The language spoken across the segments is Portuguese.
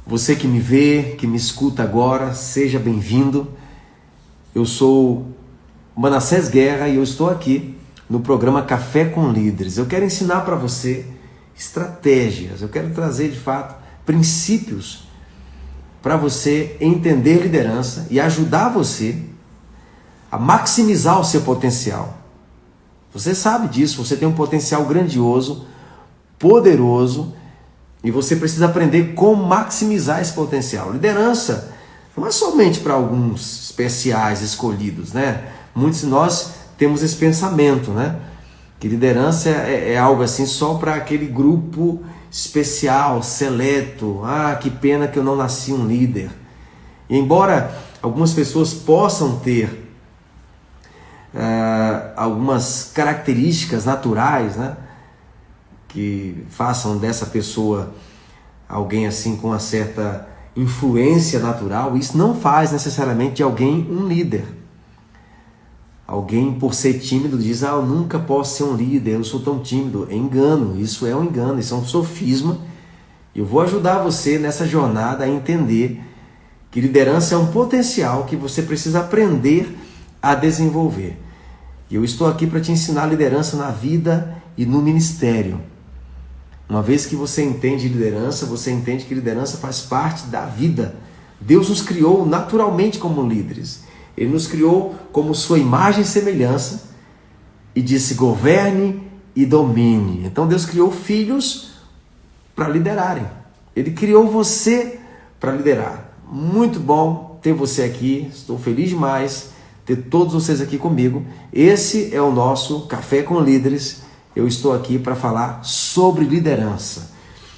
Você que me vê, que me escuta agora, seja bem-vindo. Eu sou Manassés Guerra e eu estou aqui no programa Café com Líderes. Eu quero ensinar para você estratégias, eu quero trazer de fato princípios para você entender liderança e ajudar você a maximizar o seu potencial. Você sabe disso, você tem um potencial grandioso, poderoso, e você precisa aprender como maximizar esse potencial. Liderança não é somente para alguns especiais escolhidos, né? Muitos de nós temos esse pensamento, né? Que liderança é algo assim só para aquele grupo especial, seleto. Ah, que pena que eu não nasci um líder. E embora algumas pessoas possam ter algumas características naturais, né, que façam dessa pessoa alguém assim com uma certa influência natural, isso não faz necessariamente de alguém um líder. Alguém, por ser tímido, diz: eu nunca posso ser um líder, eu sou tão tímido. É engano, isso é um engano, isso é um sofisma. Eu vou ajudar você nessa jornada a entender que liderança é um potencial que você precisa aprender a desenvolver. E eu estou aqui para te ensinar liderança na vida e no ministério. Uma vez que você entende liderança, você entende que liderança faz parte da vida. Deus nos criou naturalmente como líderes. Ele nos criou como sua imagem e semelhança e disse: governe e domine. Então Deus criou filhos para liderarem. Ele criou você para liderar. Muito bom ter você aqui, estou feliz demais ter todos vocês aqui comigo. Esse é o nosso Café com Líderes. Eu estou aqui para falar sobre liderança,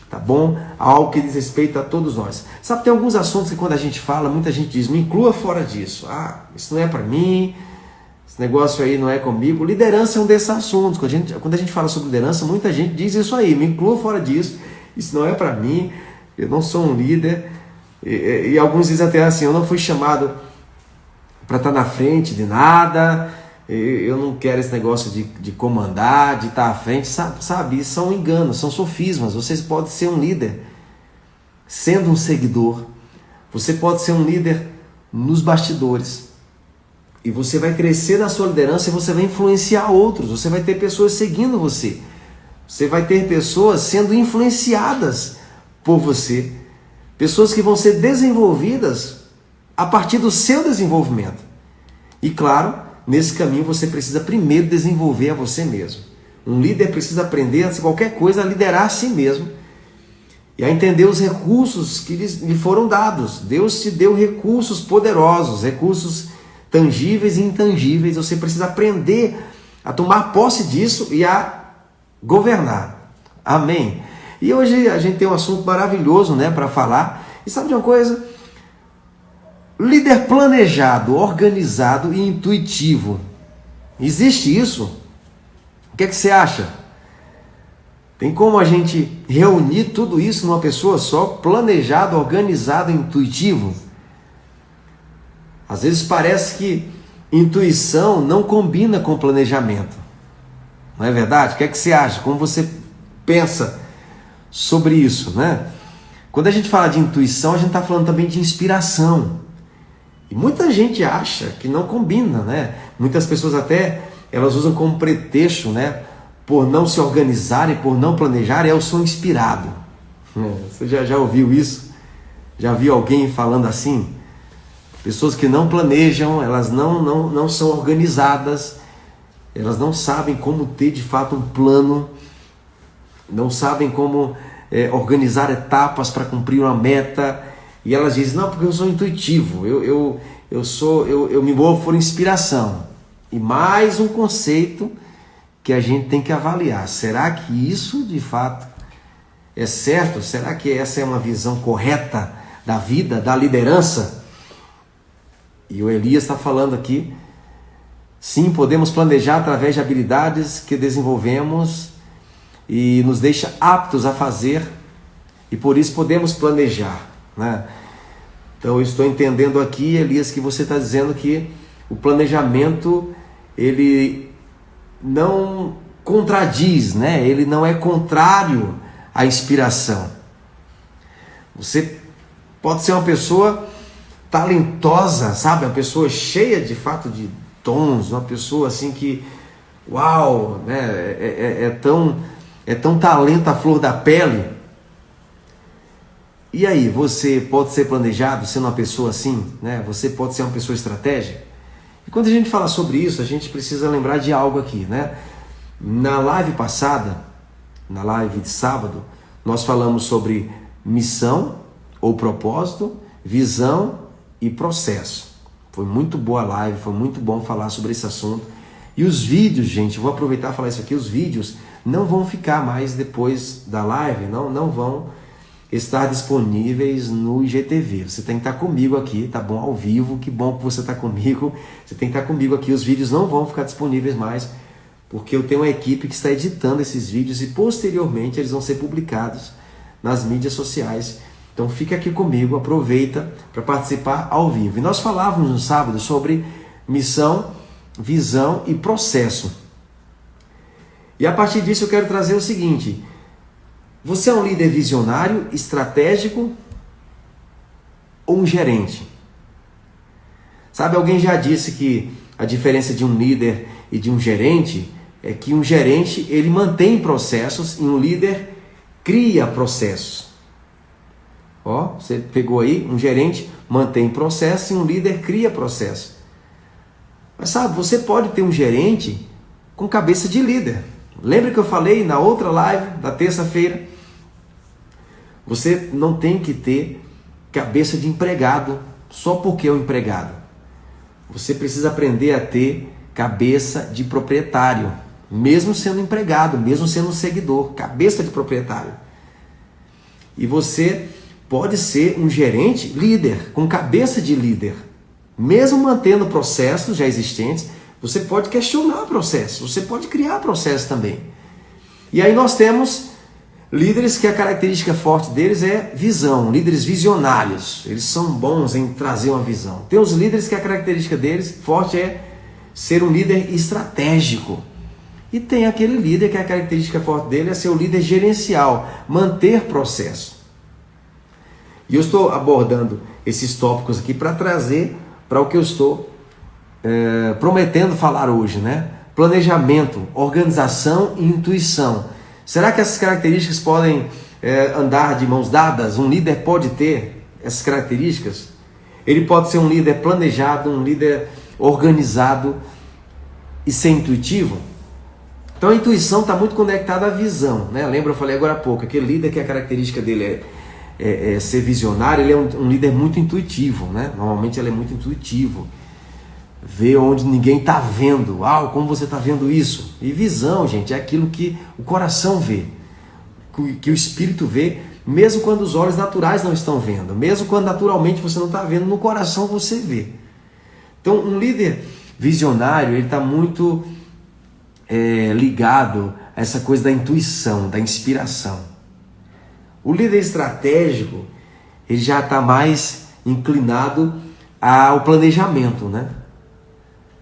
tá bom? Algo que diz respeito a todos nós. Sabe, tem alguns assuntos que quando a gente fala, muita gente diz: me inclua fora disso. Ah, isso não é para mim, esse negócio aí não é comigo. Liderança é um desses assuntos. Quando a gente fala sobre liderança, muita gente diz isso aí: me inclua fora disso, isso não é para mim, eu não sou um líder. E alguns dizem até assim: eu não fui chamado para estar na frente de nada, eu não quero esse negócio de comandar, de estar à frente, sabe? Isso são enganos, são sofismas. Você pode ser um líder sendo um seguidor, você pode ser um líder nos bastidores, e você vai crescer na sua liderança e você vai influenciar outros, você vai ter pessoas seguindo você, você vai ter pessoas sendo influenciadas por você, pessoas que vão ser desenvolvidas a partir do seu desenvolvimento. E claro, nesse caminho você precisa primeiro desenvolver a você mesmo. Um líder precisa aprender, antes de qualquer coisa, a liderar a si mesmo e a entender os recursos que lhe foram dados. Deus te deu recursos poderosos, recursos tangíveis e intangíveis. Você precisa aprender a tomar posse disso e a governar. Amém? E hoje a gente tem um assunto maravilhoso, né, para falar. E sabe de uma coisa? Líder planejado, organizado e intuitivo. Existe isso? O que é que você acha? Tem como a gente reunir tudo isso numa pessoa só? Planejado, organizado e intuitivo? Às vezes parece que intuição não combina com planejamento. Não é verdade? O que é que você acha? Como você pensa sobre isso, né? Quando a gente fala de intuição, a gente está falando também de inspiração. E muita gente acha que não combina, né? Muitas pessoas até, elas usam como pretexto, né? Por não se organizarem, por não planejarem: eu sou inspirado. Você já ouviu isso? Já viu alguém falando assim? Pessoas que não planejam, elas não são organizadas, elas não sabem como ter de fato um plano, não sabem como organizar etapas para cumprir uma meta. E elas dizem: não, porque eu sou intuitivo, eu me movo por inspiração. E mais um conceito que a gente tem que avaliar: será que isso de fato é certo? Será que essa é uma visão correta da vida, da liderança? E o Elias está falando aqui: sim, podemos planejar através de habilidades que desenvolvemos e nos deixa aptos a fazer, e por isso podemos planejar, né? Então eu estou entendendo aqui, Elias, que você está dizendo que o planejamento, ele não contradiz, né? Ele não é contrário à inspiração. Você pode ser uma pessoa talentosa, sabe? Uma pessoa cheia de fato de dons, uma pessoa assim que, uau, né? É tão talento à flor da pele. E aí, você pode ser planejado sendo uma pessoa assim, né? Você pode ser uma pessoa estratégica. E quando a gente fala sobre isso, a gente precisa lembrar de algo aqui, né? Na live passada, na live de sábado, nós falamos sobre missão ou propósito, visão e processo. Foi muito boa a live, foi muito bom falar sobre esse assunto. E os vídeos, gente, vou aproveitar e falar isso aqui, os vídeos não vão ficar mais depois da live, não vão estar disponíveis no IGTV. Você tem que estar comigo aqui, tá bom? Ao vivo, que bom que você está comigo. Você tem que estar comigo aqui, os vídeos não vão ficar disponíveis mais, porque eu tenho uma equipe que está editando esses vídeos e posteriormente eles vão ser publicados nas mídias sociais. Então fica aqui comigo, aproveita para participar ao vivo. E nós falávamos no sábado sobre missão, visão e processo. E a partir disso eu quero trazer o seguinte: você é um líder visionário, estratégico ou um gerente? Sabe, alguém já disse que a diferença de um líder e de um gerente é que um gerente ele mantém processos e um líder cria processos. Ó, você pegou aí, um gerente mantém processos e um líder cria processos. Mas sabe, você pode ter um gerente com cabeça de líder. Lembra que eu falei na outra live da terça-feira? Você não tem que ter cabeça de empregado só porque é um empregado. Você precisa aprender a ter cabeça de proprietário, mesmo sendo empregado, mesmo sendo um seguidor, cabeça de proprietário. E você pode ser um gerente líder, com cabeça de líder. Mesmo mantendo processos já existentes, você pode questionar processos, você pode criar processos também. E aí nós temos líderes que a característica forte deles é visão, líderes visionários. Eles são bons em trazer uma visão. Tem os líderes que a característica deles forte é ser um líder estratégico. E tem aquele líder que a característica forte dele é ser o líder gerencial, manter processo. E eu estou abordando esses tópicos aqui para trazer para o que eu estou prometendo falar hoje, né? Planejamento, organização e intuição. Será que essas características podem andar de mãos dadas? Um líder pode ter essas características? Ele pode ser um líder planejado, um líder organizado e ser intuitivo? Então a intuição está muito conectada à visão, né? Lembra, eu falei agora há pouco, aquele líder que a característica dele é ser visionário, ele é um líder muito intuitivo, né? Normalmente ele é muito intuitivo. Vê onde ninguém está vendo. Como você está vendo isso? E visão, gente, é aquilo que o coração vê, que o espírito vê, mesmo quando os olhos naturais não estão vendo, mesmo quando naturalmente você não está vendo, no coração você vê. Então, um líder visionário, ele está muito ligado a essa coisa da intuição, da inspiração. O líder estratégico, ele já está mais inclinado ao planejamento, né?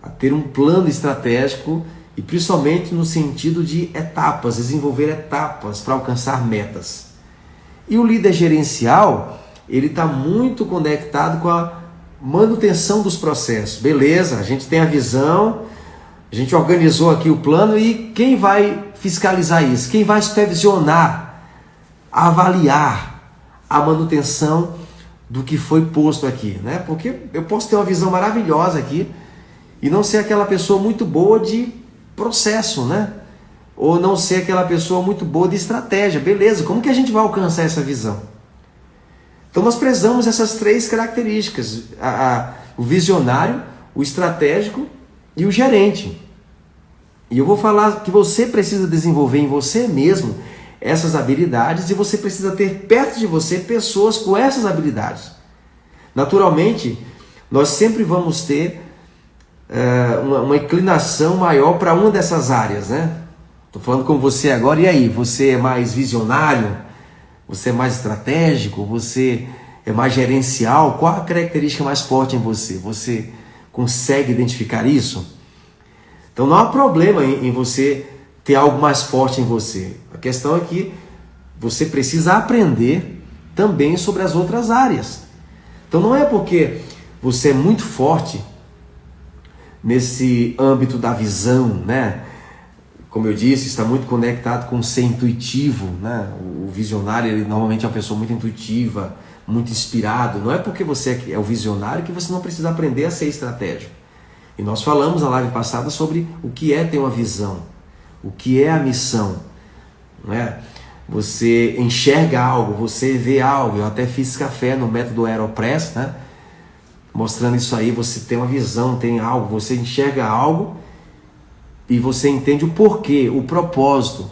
A ter um plano estratégico e principalmente no sentido de etapas, desenvolver etapas para alcançar metas. E o líder gerencial, ele está muito conectado com a manutenção dos processos. Beleza, a gente tem a visão, a gente organizou aqui o plano e quem vai fiscalizar isso? Quem vai supervisionar, avaliar a manutenção do que foi posto aqui, né? Porque eu posso ter uma visão maravilhosa aqui e não ser aquela pessoa muito boa de processo, né? Ou não ser aquela pessoa muito boa de estratégia. Beleza, como que a gente vai alcançar essa visão? Então nós prezamos essas três características. O visionário, o estratégico e o gerente. E eu vou falar que você precisa desenvolver em você mesmo essas habilidades e você precisa ter perto de você pessoas com essas habilidades. Naturalmente, nós sempre vamos ter uma inclinação maior para uma dessas áreas, né? Estou falando com você agora, e aí? Você é mais visionário? Você é mais estratégico? Você é mais gerencial? Qual a característica mais forte em você? Você consegue identificar isso? Então não há problema em você ter algo mais forte em você. A questão é que você precisa aprender também sobre as outras áreas. Então não é porque você é muito forte nesse âmbito da visão, né? Como eu disse, está muito conectado com ser intuitivo, né? O visionário, ele normalmente é uma pessoa muito intuitiva, muito inspirado. Não é porque você é o visionário que você não precisa aprender a ser estratégico. E nós falamos na live passada sobre o que é ter uma visão, o que é a missão, não é? Você enxerga algo, você vê algo. Eu até fiz café no método Aeropress, né? Mostrando isso aí, você tem uma visão, tem algo, você enxerga algo e você entende o porquê, o propósito.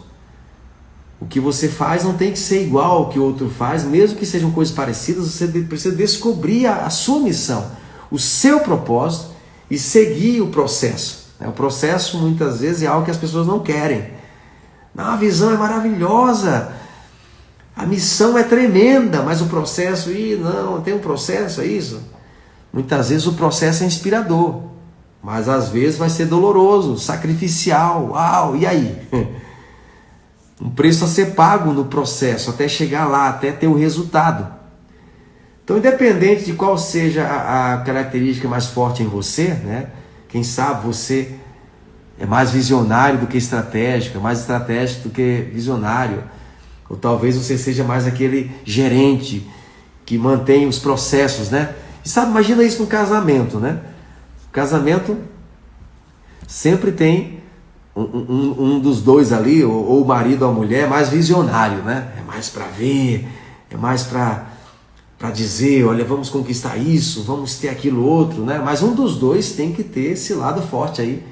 O que você faz não tem que ser igual ao que o outro faz, mesmo que sejam coisas parecidas, você precisa descobrir a sua missão, o seu propósito e seguir o processo. O processo muitas vezes é algo que as pessoas não querem. Não, a visão é maravilhosa, a missão é tremenda, mas o processo, não, tem um processo, é isso? Muitas vezes o processo é inspirador, mas às vezes vai ser doloroso, sacrificial, uau, e aí? Um preço a ser pago no processo, até chegar lá, até ter o resultado. Então, independente de qual seja a característica mais forte em você, né? Quem sabe você é mais visionário do que estratégico, é mais estratégico do que visionário. Ou talvez você seja mais aquele gerente que mantém os processos, né? E sabe, imagina isso no casamento, né? O casamento sempre tem um dos dois ali, ou o marido ou a mulher, mais visionário, né? É mais para ver, é mais para dizer, olha, vamos conquistar isso, vamos ter aquilo outro, né? Mas um dos dois tem que ter esse lado forte aí,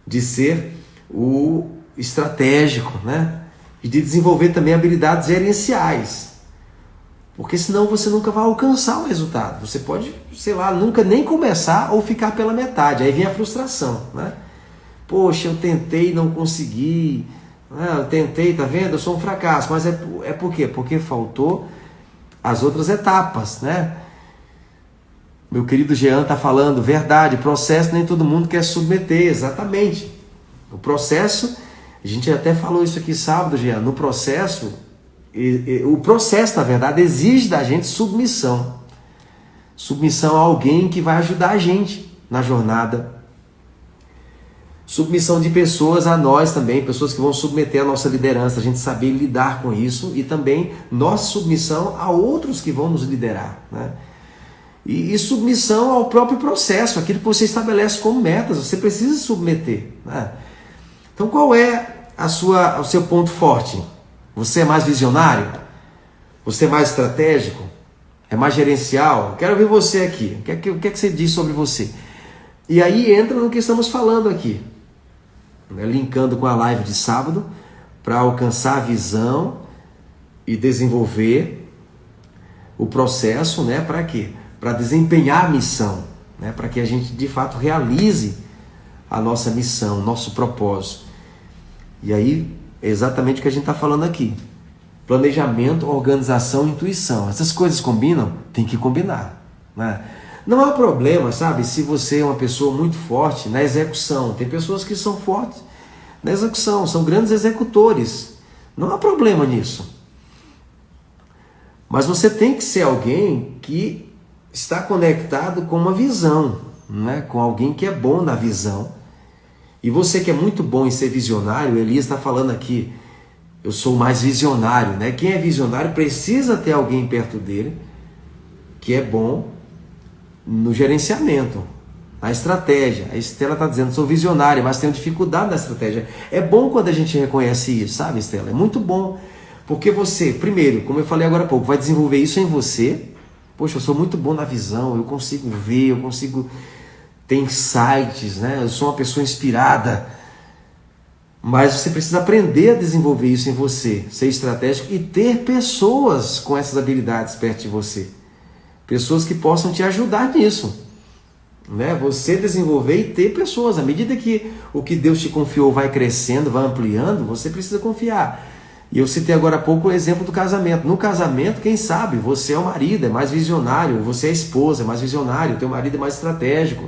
de ser o estratégico, né? E de desenvolver também habilidades gerenciais. Porque senão você nunca vai alcançar o resultado. Você pode, sei lá, nunca nem começar ou ficar pela metade. Aí vem a frustração, né? Poxa, eu tentei e não consegui. Eu tentei, tá vendo? Eu sou um fracasso. Mas é por quê? Porque faltou as outras etapas, né? Meu querido Jean está falando, verdade, processo nem todo mundo quer submeter, exatamente. O processo, a gente até falou isso aqui sábado, Jean, no processo, o processo, na verdade, exige da gente submissão. Submissão a alguém que vai ajudar a gente na jornada. Submissão de pessoas a nós também, pessoas que vão submeter a nossa liderança, a gente saber lidar com isso e também nossa submissão a outros que vão nos liderar, né? E submissão ao próprio processo, aquilo que você estabelece como metas, você precisa submeter, né? Então qual é o seu ponto forte? Você é mais visionário? Você é mais estratégico? É mais gerencial? Quero ver você aqui, o que é que você diz sobre você? E aí entra no que estamos falando aqui, né? Linkando com a live de sábado, para alcançar a visão e desenvolver o processo, né? Para quê? Para desempenhar a missão, né? Para que a gente de fato realize a nossa missão, nosso propósito. E aí é exatamente o que a gente está falando aqui. Planejamento, organização, intuição. Essas coisas combinam? Tem que combinar, né? Não há problema, sabe, se você é uma pessoa muito forte na execução. Tem pessoas que são fortes na execução, são grandes executores. Não há problema nisso. Mas você tem que ser alguém que está conectado com uma visão, né? Com alguém que é bom na visão. E você que é muito bom em ser visionário, Elias está falando aqui, eu sou mais visionário, né? Quem é visionário precisa ter alguém perto dele que é bom no gerenciamento, na estratégia. A Estela está dizendo, sou visionária, mas tenho dificuldade na estratégia. É bom quando a gente reconhece isso, sabe, Estela? É muito bom, porque você, primeiro, como eu falei agora há pouco, vai desenvolver isso em você. Poxa, eu sou muito bom na visão, eu consigo ver, eu consigo ter insights, né? Eu sou uma pessoa inspirada. Mas você precisa aprender a desenvolver isso em você, ser estratégico e ter pessoas com essas habilidades perto de você. Pessoas que possam te ajudar nisso, né? Você desenvolver e ter pessoas. À medida que o que Deus te confiou vai crescendo, vai ampliando, você precisa confiar. E eu citei agora há pouco o exemplo do casamento. No casamento, quem sabe, você é o marido, é mais visionário, você é a esposa, é mais visionário, o teu marido é mais estratégico.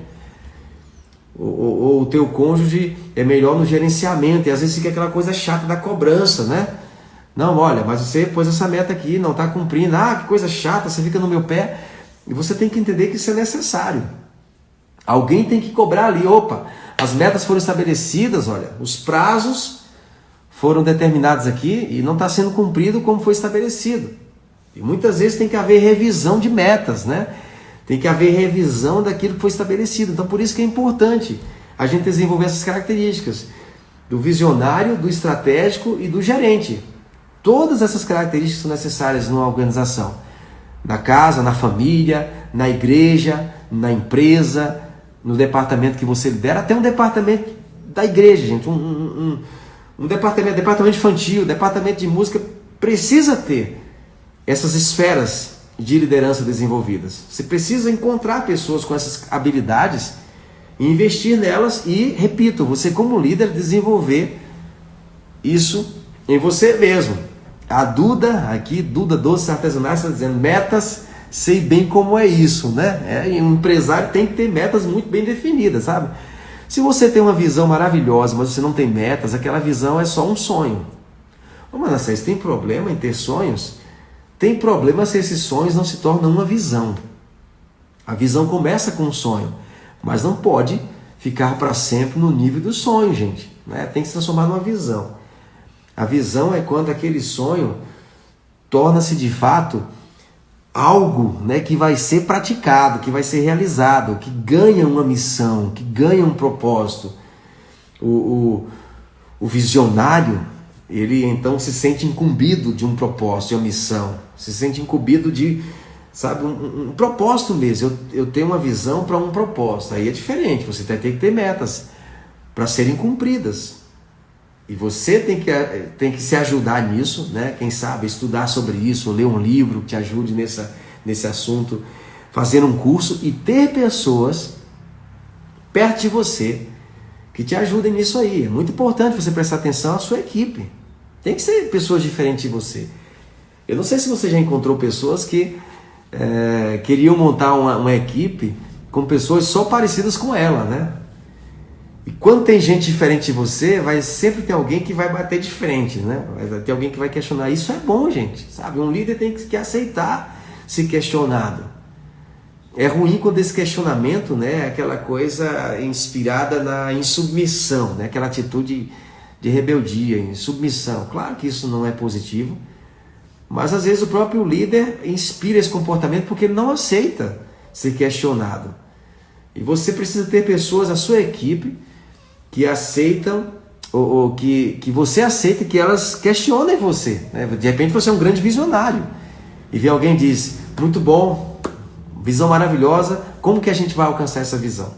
Ou o teu cônjuge é melhor no gerenciamento, e às vezes fica aquela coisa chata da cobrança, né? Não, olha, mas você pôs essa meta aqui, não está cumprindo. Ah, que coisa chata, você fica no meu pé. E você tem que entender que isso é necessário. Alguém tem que cobrar ali, opa, as metas foram estabelecidas, olha, os prazos foram determinados aqui e não está sendo cumprido como foi estabelecido. E muitas vezes tem que haver revisão de metas, né? Tem que haver revisão daquilo que foi estabelecido. Então por isso que é importante a gente desenvolver essas características do visionário, do estratégico e do gerente. Todas essas características são necessárias numa organização. Na casa, na família, na igreja, na empresa, no departamento que você lidera, até um departamento da igreja, gente. Um departamento infantil, departamento de música, precisa ter essas esferas de liderança desenvolvidas. Você precisa encontrar pessoas com essas habilidades e investir nelas e, repito, você como líder desenvolver isso em você mesmo. A Duda, aqui, Duda Doces Artesanais, está dizendo, metas, sei bem como é isso, né? Um empresário tem que ter metas muito bem definidas, sabe? Se você tem uma visão maravilhosa, mas você não tem metas, aquela visão é só um sonho. Ô, Manassés, tem problema em ter sonhos? Tem problema se esses sonhos não se tornam uma visão. A visão começa com um sonho, mas não pode ficar para sempre no nível do sonho, gente, né? Tem que se transformar numa visão. A visão é quando aquele sonho torna-se de fato algo, né, que vai ser praticado, que vai ser realizado, que ganha uma missão, que ganha um propósito. O visionário, ele então se sente incumbido de um propósito, de uma missão, se sente incumbido de, sabe, um propósito mesmo. Eu tenho uma visão para um propósito, aí é diferente, você tem que ter metas para serem cumpridas. E você tem que se ajudar nisso, né? Quem sabe estudar sobre isso, ler um livro que te ajude nesse assunto, fazer um curso e ter pessoas perto de você que te ajudem nisso aí. É muito importante você prestar atenção à sua equipe. Tem que ser pessoas diferentes de você. Eu não sei se você já encontrou pessoas que queriam montar uma equipe com pessoas só parecidas com ela, né? E quando tem gente diferente de você, vai sempre ter alguém que vai bater de frente, né? Vai ter alguém que vai questionar. Isso é bom, gente, sabe? Um líder tem que aceitar ser questionado. É ruim quando esse questionamento, né, é aquela coisa inspirada na insubmissão, né? Aquela atitude de rebeldia, em submissão. Claro que isso não é positivo, mas às vezes o próprio líder inspira esse comportamento porque ele não aceita ser questionado. E você precisa ter pessoas, a sua equipe, que aceitam, ou que você aceita que elas questionem você, né? De repente você é um grande visionário e vê alguém e diz, muito bom, visão maravilhosa, como que a gente vai alcançar essa visão?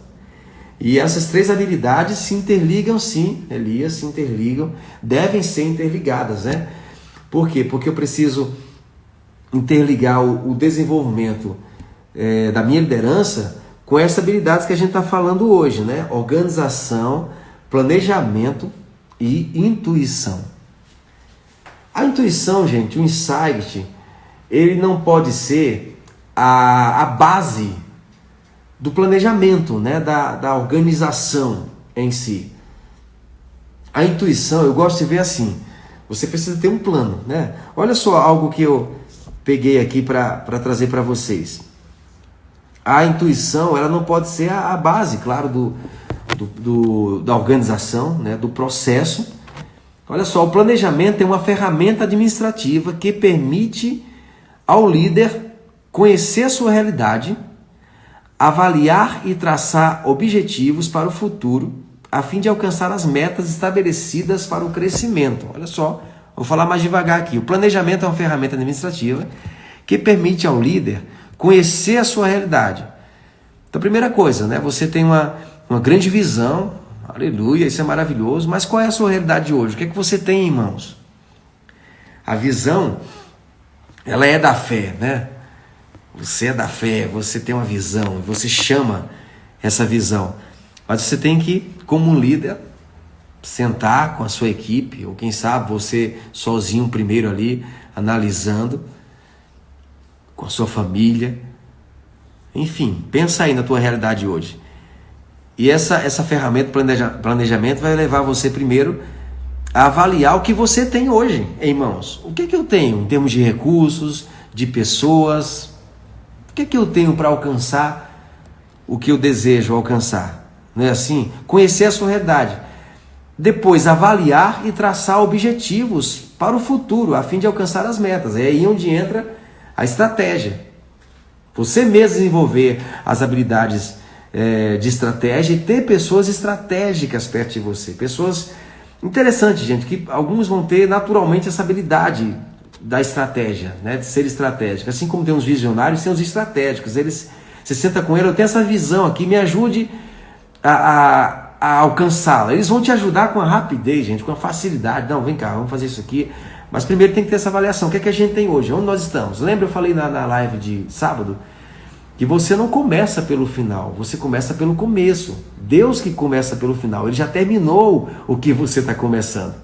E essas três habilidades se interligam sim, Elias, se interligam, devem ser interligadas, né? Por quê? Porque eu preciso interligar o desenvolvimento da minha liderança com essas habilidades que a gente está falando hoje, né? Organização, planejamento e intuição. A intuição, gente, o insight, ele não pode ser a base do planejamento, né? Da organização em si. A intuição, eu gosto de ver assim, você precisa ter um plano, né? Olha só algo que eu peguei aqui para trazer para vocês. A intuição, ela não pode ser a base, claro, da organização, né, do processo. Olha só, o planejamento é uma ferramenta administrativa que permite ao líder conhecer a sua realidade, avaliar e traçar objetivos para o futuro, a fim de alcançar as metas estabelecidas para o crescimento. Olha só, vou falar mais devagar aqui. O planejamento é uma ferramenta administrativa que permite ao líder conhecer a sua realidade. Então, primeira coisa, né? Você tem uma grande visão, aleluia, isso é maravilhoso, mas qual é a sua realidade de hoje? O que é que você tem em mãos? A visão, ela é da fé, né? Você é da fé, você tem uma visão, você chama essa visão. Mas você tem que, como um líder, sentar com a sua equipe, ou quem sabe você sozinho primeiro ali, analisando, com a sua família, enfim, pensa aí na tua realidade hoje. E essa ferramenta planejamento vai levar você primeiro a avaliar o que você tem hoje em mãos. O que eu tenho em termos de recursos, de pessoas, o que eu tenho para alcançar o que eu desejo alcançar? Não é assim? Conhecer a sua realidade. Depois, avaliar e traçar objetivos para o futuro, a fim de alcançar as metas. É aí onde entra a estratégia. Você mesmo desenvolver as habilidades de estratégia e ter pessoas estratégicas perto de você. Pessoas interessantes, gente, que alguns vão ter naturalmente essa habilidade da estratégia, né, de ser estratégico. Assim como tem uns visionários, tem os estratégicos. Você senta com ele, eu tenho essa visão aqui, me ajude a alcançá-la. Eles vão te ajudar com a rapidez, gente, com a facilidade. Não, vem cá, vamos fazer isso aqui. Mas primeiro tem que ter essa avaliação. O que é que a gente tem hoje? Onde nós estamos? Lembra, eu falei na live de sábado que você não começa pelo final, você começa pelo começo. Deus que começa pelo final, Ele já terminou o que você está começando.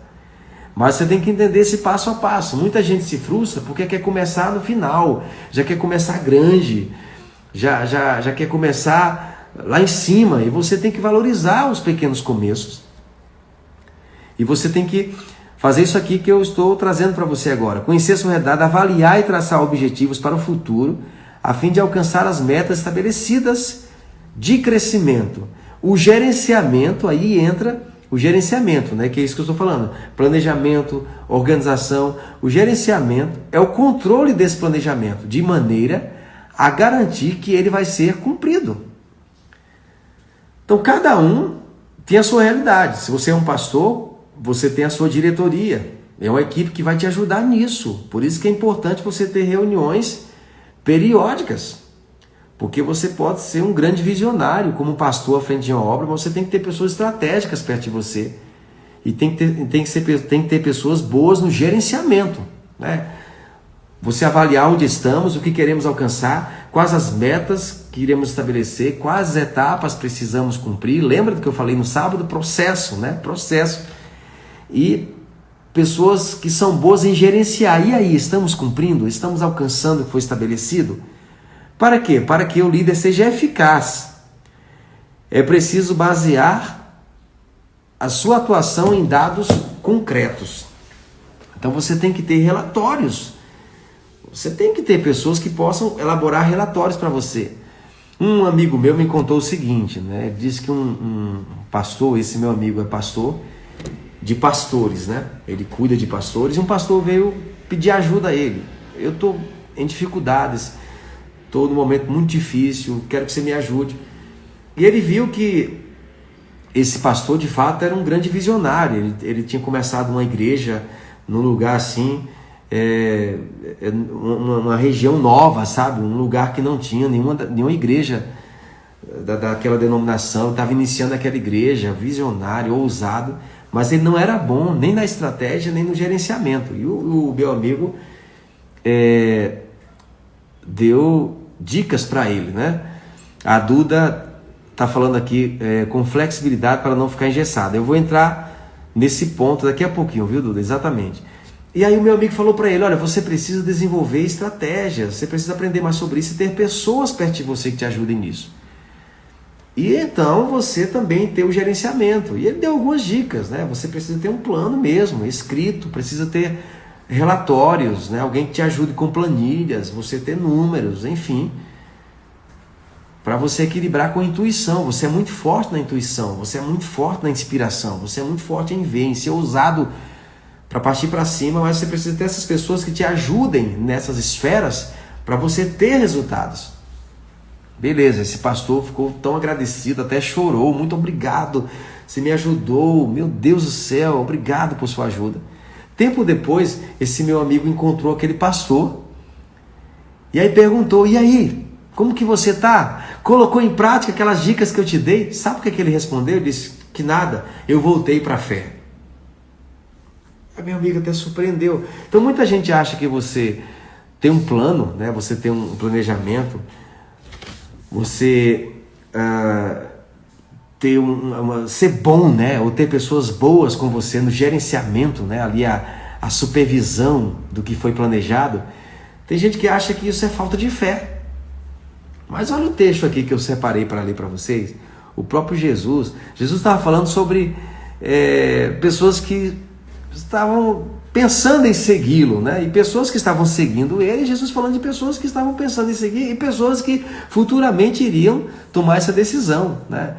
Mas você tem que entender esse passo a passo. Muita gente se frustra porque quer começar no final, já quer começar grande, já quer começar lá em cima. E você tem que valorizar os pequenos começos. E você tem que fazer isso aqui que eu estou trazendo para você agora. Conhecer a sua realidade, avaliar e traçar objetivos para o futuro, a fim de alcançar as metas estabelecidas de crescimento. O gerenciamento, aí entra o gerenciamento, né? Que é isso que eu estou falando. Planejamento, organização. O gerenciamento é o controle desse planejamento, de maneira a garantir que ele vai ser cumprido. Então, cada um tem a sua realidade. Se você é um pastor, você tem a sua diretoria. É uma equipe que vai te ajudar nisso. Por isso que é importante você ter reuniões periódicas. Porque você pode ser um grande visionário como pastor à frente de uma obra, mas você tem que ter pessoas estratégicas perto de você. E tem que ter pessoas boas no gerenciamento, né? Você avaliar onde estamos, o que queremos alcançar, quais as metas que iremos estabelecer, quais etapas precisamos cumprir. Lembra do que eu falei no sábado? Processo, né? Processo. E pessoas que são boas em gerenciar. E aí, estamos cumprindo? Estamos alcançando o que foi estabelecido? Para quê? Para que o líder seja eficaz. É preciso basear a sua atuação em dados concretos. Então você tem que ter relatórios. Você tem que ter pessoas que possam elaborar relatórios para você. Um amigo meu me contou o seguinte, né? Ele disse que um pastor, esse meu amigo é pastor de pastores, né? Ele cuida de pastores, e um pastor veio pedir ajuda a ele. Eu estou em dificuldades, estou num momento muito difícil, quero que você me ajude. E ele viu que esse pastor de fato era um grande visionário. Ele tinha começado uma igreja num lugar assim, uma região nova, sabe? Um lugar que não tinha nenhuma igreja daquela denominação. Estava iniciando aquela igreja, visionário, ousado, mas ele não era bom nem na estratégia nem no gerenciamento. E o meu amigo deu dicas para ele, né? A Duda está falando aqui com flexibilidade para não ficar engessada. Eu vou entrar nesse ponto daqui a pouquinho, viu, Duda? Exatamente. E aí o meu amigo falou para ele, olha, você precisa desenvolver estratégias, você precisa aprender mais sobre isso e ter pessoas perto de você que te ajudem nisso. E então você também tem o gerenciamento. E ele deu algumas dicas, né? Você precisa ter um plano mesmo, escrito, precisa ter relatórios, né? Alguém que te ajude com planilhas, você ter números, enfim, para você equilibrar com a intuição. Você é muito forte na intuição, você é muito forte na inspiração, você é muito forte em ver, em ser ousado para partir para cima, mas você precisa ter essas pessoas que te ajudem nessas esferas para você ter resultados. Beleza, esse pastor ficou tão agradecido, até chorou, muito obrigado, você me ajudou, meu Deus do céu, obrigado por sua ajuda. Tempo depois, esse meu amigo encontrou aquele pastor e aí perguntou, e aí, como que você tá? Colocou em prática aquelas dicas que eu te dei? Sabe o que ele respondeu? Ele disse que nada, eu voltei para a fé. A minha amiga até surpreendeu. Então muita gente acha que você tem um plano, né? Você tem um planejamento, você ter ser bom, né? Ou ter pessoas boas com você no gerenciamento, né? Ali a supervisão do que foi planejado. Tem gente que acha que isso é falta de fé. Mas olha o texto aqui que eu separei para ler para vocês. O próprio Jesus estava falando sobre pessoas que estavam pensando em segui-lo, né? E pessoas que estavam seguindo ele, Jesus falando de pessoas que estavam pensando em seguir e pessoas que futuramente iriam tomar essa decisão, né?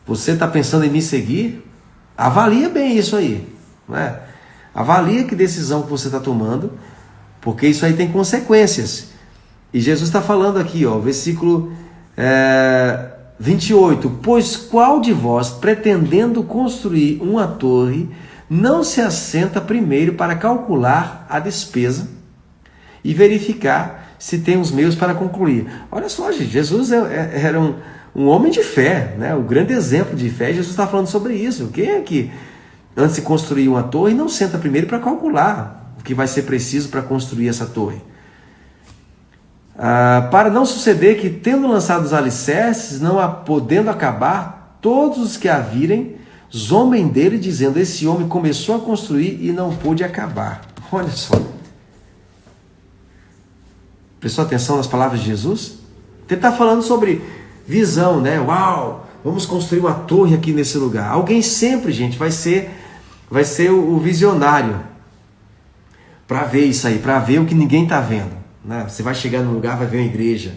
Você está pensando em me seguir? Avalia bem isso aí, né? Avalia que decisão que você está tomando, porque isso aí tem consequências. E Jesus está falando aqui, ó, versículo 28. Pois qual de vós, pretendendo construir uma torre, não se assenta primeiro para calcular a despesa e verificar se tem os meios para concluir? Olha só, gente, Jesus era um homem de fé, né? O grande exemplo de fé. Jesus está falando sobre isso. Quem é que, antes de construir uma torre, não senta primeiro para calcular o que vai ser preciso para construir essa torre? Para não suceder que, tendo lançado os alicerces, não podendo acabar, todos os que a virem zombem dele, dizendo: esse homem começou a construir e não pôde acabar. Olha só. Prestou atenção nas palavras de Jesus? Ele está falando sobre visão, né? Uau, vamos construir uma torre aqui nesse lugar. Alguém sempre, gente, vai ser o visionário para ver isso aí, para ver o que ninguém está vendo, né? Você vai chegar num lugar, vai ver uma igreja,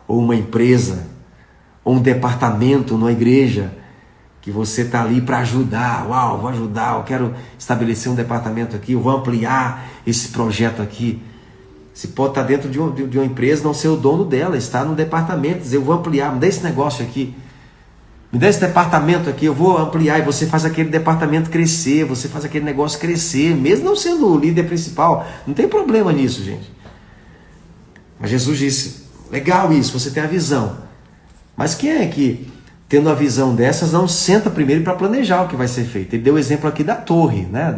ou uma empresa, ou um departamento numa igreja, que você está ali para ajudar. Uau, vou ajudar, eu quero estabelecer um departamento aqui, eu vou ampliar esse projeto aqui. Você pode estar dentro de uma empresa, não ser o dono dela, estar no departamento, dizer: eu vou ampliar, me dá esse negócio aqui, me dá esse departamento aqui, eu vou ampliar, e você faz aquele departamento crescer, você faz aquele negócio crescer, mesmo não sendo o líder principal. Não tem problema nisso, gente. Mas Jesus disse: legal isso, você tem a visão. Mas quem é que, tendo a visão dessas, não senta primeiro para planejar o que vai ser feito? Ele deu o exemplo aqui da torre, né?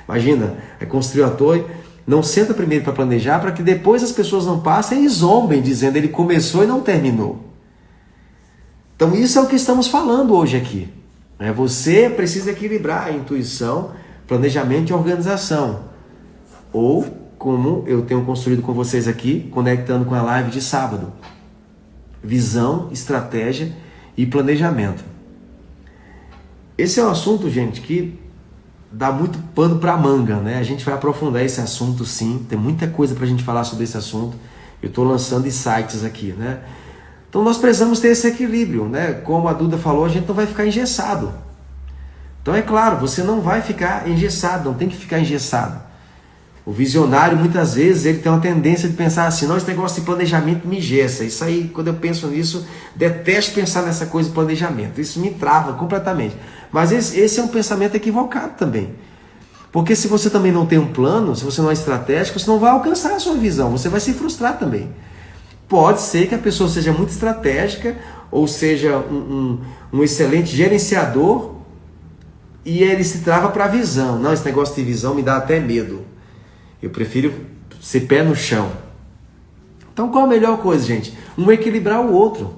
Imagina, construiu a torre, não senta primeiro para planejar, para que depois as pessoas não passem e zombem, dizendo: ele começou e não terminou. Então isso é o que estamos falando hoje aqui. Você precisa equilibrar a intuição, planejamento e organização. Ou, como eu tenho construído com vocês aqui, conectando com a live de sábado: visão, estratégia e planejamento. Esse é um assunto, gente, que dá muito pano para manga, né? A gente vai aprofundar esse assunto, sim. Tem muita coisa para a gente falar sobre esse assunto. Eu estou lançando insights aqui, né? Então nós precisamos ter esse equilíbrio, né? Como a Duda falou, a gente não vai ficar engessado. Então é claro, você não vai ficar engessado, não tem que ficar engessado. O visionário, muitas vezes, ele tem uma tendência de pensar assim: não, esse negócio de planejamento me engessa. Isso aí, quando eu penso nisso, detesto pensar nessa coisa de planejamento. Isso me trava completamente. Mas esse é um pensamento equivocado também. Porque se você também não tem um plano, se você não é estratégico, você não vai alcançar a sua visão, você vai se frustrar também. Pode ser que a pessoa seja muito estratégica, ou seja um excelente gerenciador, e ele se trava para a visão. Não, esse negócio de visão me dá até medo. Eu prefiro ser pé no chão. Então qual a melhor coisa, gente? Um equilibrar o outro.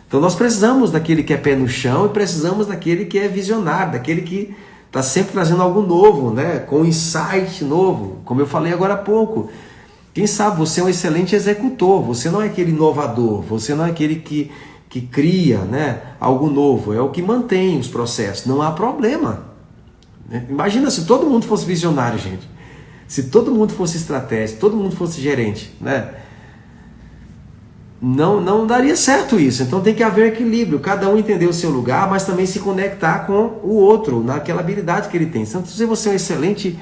Então nós precisamos daquele que é pé no chão e precisamos daquele que é visionário, daquele que está sempre trazendo algo novo, né? Com insight novo, como eu falei agora há pouco. Quem sabe você é um excelente executor, você não é aquele inovador, você não é aquele que cria, né, algo novo, é o que mantém os processos, não há problema. Imagina se todo mundo fosse visionário, gente. Se todo mundo fosse estratégico, se todo mundo fosse gerente, né? Não daria certo isso. Então tem que haver equilíbrio, cada um entender o seu lugar, mas também se conectar com o outro, naquela habilidade que ele tem. Então, se você é um excelente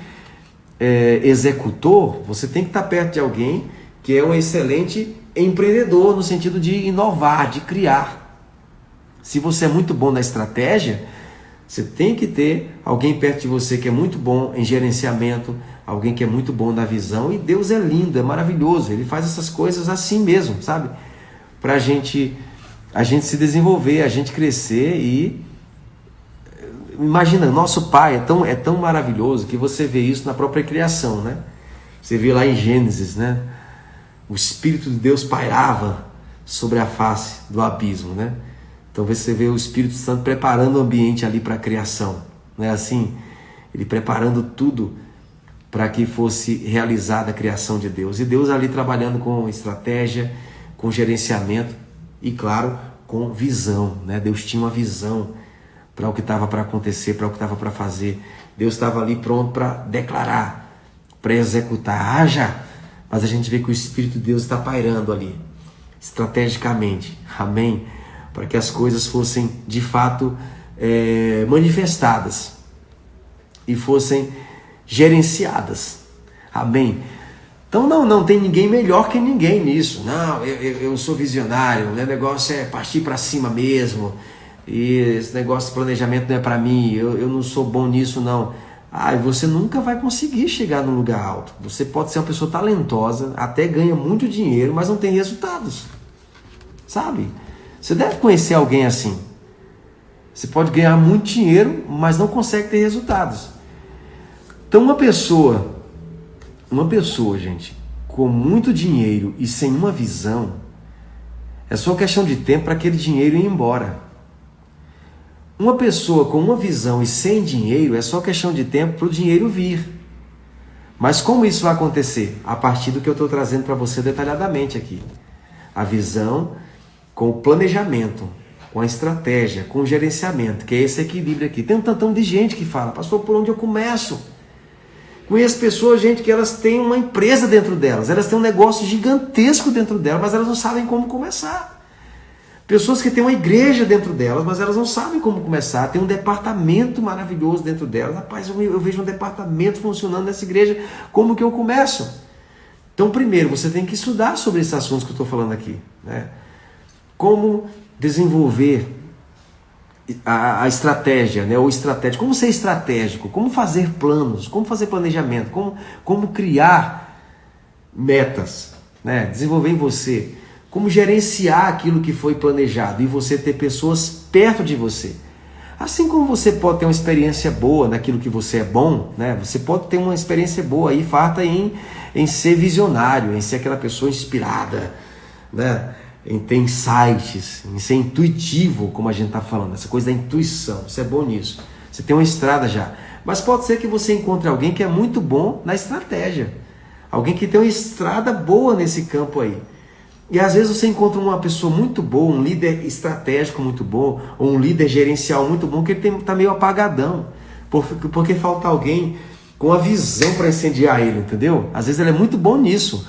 executor, você tem que estar perto de alguém que é um excelente empreendedor, no sentido de inovar, de criar. Se você é muito bom na estratégia, você tem que ter alguém perto de você que é muito bom em gerenciamento, alguém que é muito bom na visão. E Deus é lindo, é maravilhoso, Ele faz essas coisas assim mesmo, sabe? Para a gente se desenvolver, a gente crescer. E imagina, nosso Pai é tão maravilhoso que você vê isso na própria criação, né? Você vê lá em Gênesis, né? O Espírito de Deus pairava sobre a face do abismo, né? Então você vê o Espírito Santo preparando o ambiente ali para a criação, né? Assim, Ele preparando tudo para que fosse realizada a criação de Deus. E Deus ali trabalhando com estratégia, com gerenciamento e, claro, com visão, né? Deus tinha uma visão para o que estava para acontecer, para o que estava para fazer. Deus estava ali pronto para declarar, para executar, haja. Mas a gente vê que o Espírito de Deus está pairando ali, estrategicamente, amém? Para que as coisas fossem de fato manifestadas e fossem gerenciadas, amém? Então não tem ninguém melhor que ninguém nisso. Não, eu sou visionário, o meu negócio é partir para cima mesmo, e esse negócio de planejamento não é para mim, eu não sou bom nisso não. Você nunca vai conseguir chegar num lugar alto. Você pode ser uma pessoa talentosa, até ganha muito dinheiro, mas não tem resultados, sabe? Você deve conhecer alguém assim. Você pode ganhar muito dinheiro, mas não consegue ter resultados. Então uma pessoa, gente, com muito dinheiro e sem uma visão, é só questão de tempo para aquele dinheiro ir embora. Uma pessoa com uma visão e sem dinheiro, é só questão de tempo para o dinheiro vir. Mas como isso vai acontecer? A partir do que eu estou trazendo para você detalhadamente aqui. A visão com o planejamento, com a estratégia, com o gerenciamento, que é esse equilíbrio aqui. Tem um tantão de gente que fala, pastor, por onde eu começo? Conheço pessoas, gente, que elas têm uma empresa dentro delas, elas têm um negócio gigantesco dentro delas, mas elas não sabem como começar. Pessoas que têm uma igreja dentro delas, mas elas não sabem como começar. Tem um departamento maravilhoso dentro delas. Rapaz, eu vejo um departamento funcionando nessa igreja, como que eu começo? Então, primeiro, você tem que estudar sobre esses assuntos que eu estou falando aqui, né? Como desenvolver a estratégia, né? Ou estratégia, como ser estratégico, como fazer planos, como fazer planejamento, como criar metas, né? Desenvolver em você, como gerenciar aquilo que foi planejado e você ter pessoas perto de você. Assim como você pode ter uma experiência boa naquilo que você é bom, né? Você pode ter uma experiência boa aí, farta em ser visionário, em ser aquela pessoa inspirada, né? Em ter insights, em ser intuitivo, como a gente está falando, essa coisa da intuição, você é bom nisso. Você tem uma estrada já. Mas pode ser que você encontre alguém que é muito bom na estratégia. Alguém que tem uma estrada boa nesse campo aí. E às vezes você encontra uma pessoa muito boa, um líder estratégico muito bom, ou um líder gerencial muito bom, que ele está meio apagadão, porque falta alguém com a visão para incendiar ele, entendeu? Às vezes ele é muito bom nisso.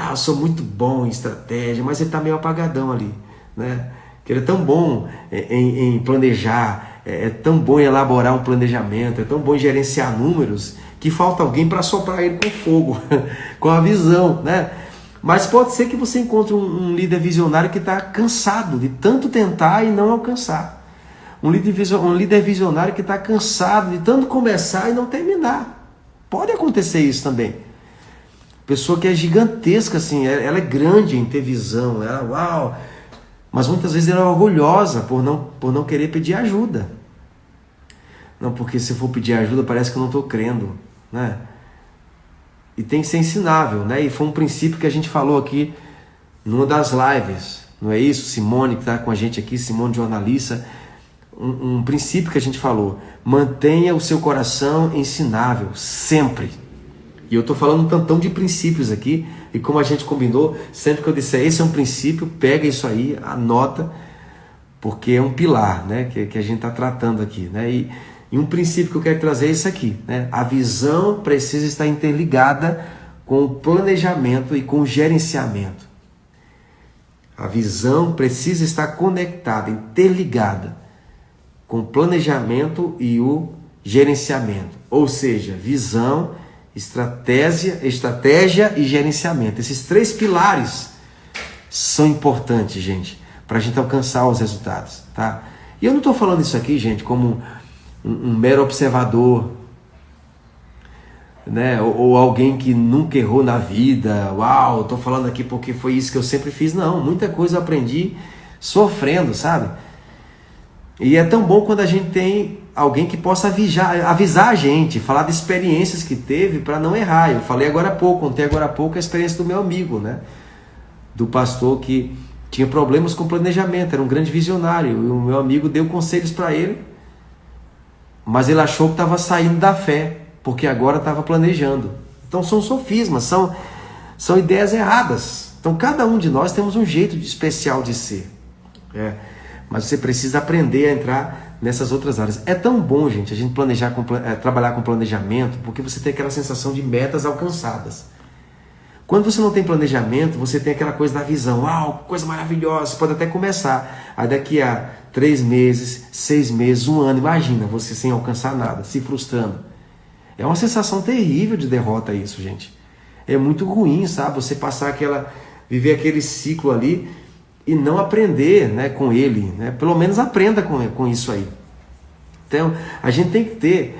Eu sou muito bom em estratégia, mas ele está meio apagadão ali, né? Que ele é tão bom em planejar, é tão bom em elaborar um planejamento, é tão bom em gerenciar números, que falta alguém para soprar ele com fogo, com a visão, né? Mas pode ser que você encontre um líder visionário que está cansado de tanto tentar e não alcançar. Um líder visionário que está cansado de tanto começar e não terminar. Pode acontecer isso também. Pessoa que é gigantesca, assim, ela é grande em ter visão, uau! Mas muitas vezes ela é orgulhosa por não querer pedir ajuda. Não, porque se eu for pedir ajuda parece que eu não estou crendo, né? E tem que ser ensinável, né? E foi um princípio que a gente falou aqui numa das lives, não é isso? Simone, que está com a gente aqui, Simone, jornalista, um princípio que a gente falou: mantenha o seu coração ensinável, sempre. E eu estou falando um tantão de princípios aqui, e como a gente combinou, sempre que eu disser esse é um princípio, pega isso aí, anota, porque é um pilar, né? Que a gente está tratando aqui, né? E um princípio que eu quero trazer é isso aqui, né? A visão precisa estar interligada com o planejamento e com o gerenciamento. A visão precisa estar conectada, interligada com o planejamento e o gerenciamento. Ou seja, visão, estratégia e gerenciamento. Esses três pilares são importantes, gente, para a gente alcançar os resultados, tá? E eu não estou falando isso aqui, gente, como um mero observador, né? Ou alguém que nunca errou na vida. Uau, estou falando aqui porque foi isso que eu sempre fiz. Não, muita coisa eu aprendi sofrendo, sabe? E é tão bom quando a gente tem alguém que possa avisar a gente, falar de experiências que teve para não errar. Eu falei agora há pouco, contei agora há pouco a experiência do meu amigo, né? Do pastor que tinha problemas com planejamento, era um grande visionário, e o meu amigo deu conselhos para ele, mas ele achou que estava saindo da fé, porque agora estava planejando. Então são sofismas, são ideias erradas. Então cada um de nós temos um jeito especial de ser. Mas você precisa aprender a entrar nessas outras áreas. É tão bom, gente, a gente trabalhar com planejamento, porque você tem aquela sensação de metas alcançadas. Quando você não tem planejamento, você tem aquela coisa da visão. Uau, coisa maravilhosa, você pode até começar. Aí daqui a 3 meses, 6 meses, 1 ano, imagina você sem alcançar nada, se frustrando. É uma sensação terrível de derrota isso, gente. É muito ruim, sabe? Você viver aquele ciclo ali e não aprender, né, com ele, né? Pelo menos aprenda com isso aí. Então, a gente tem que ter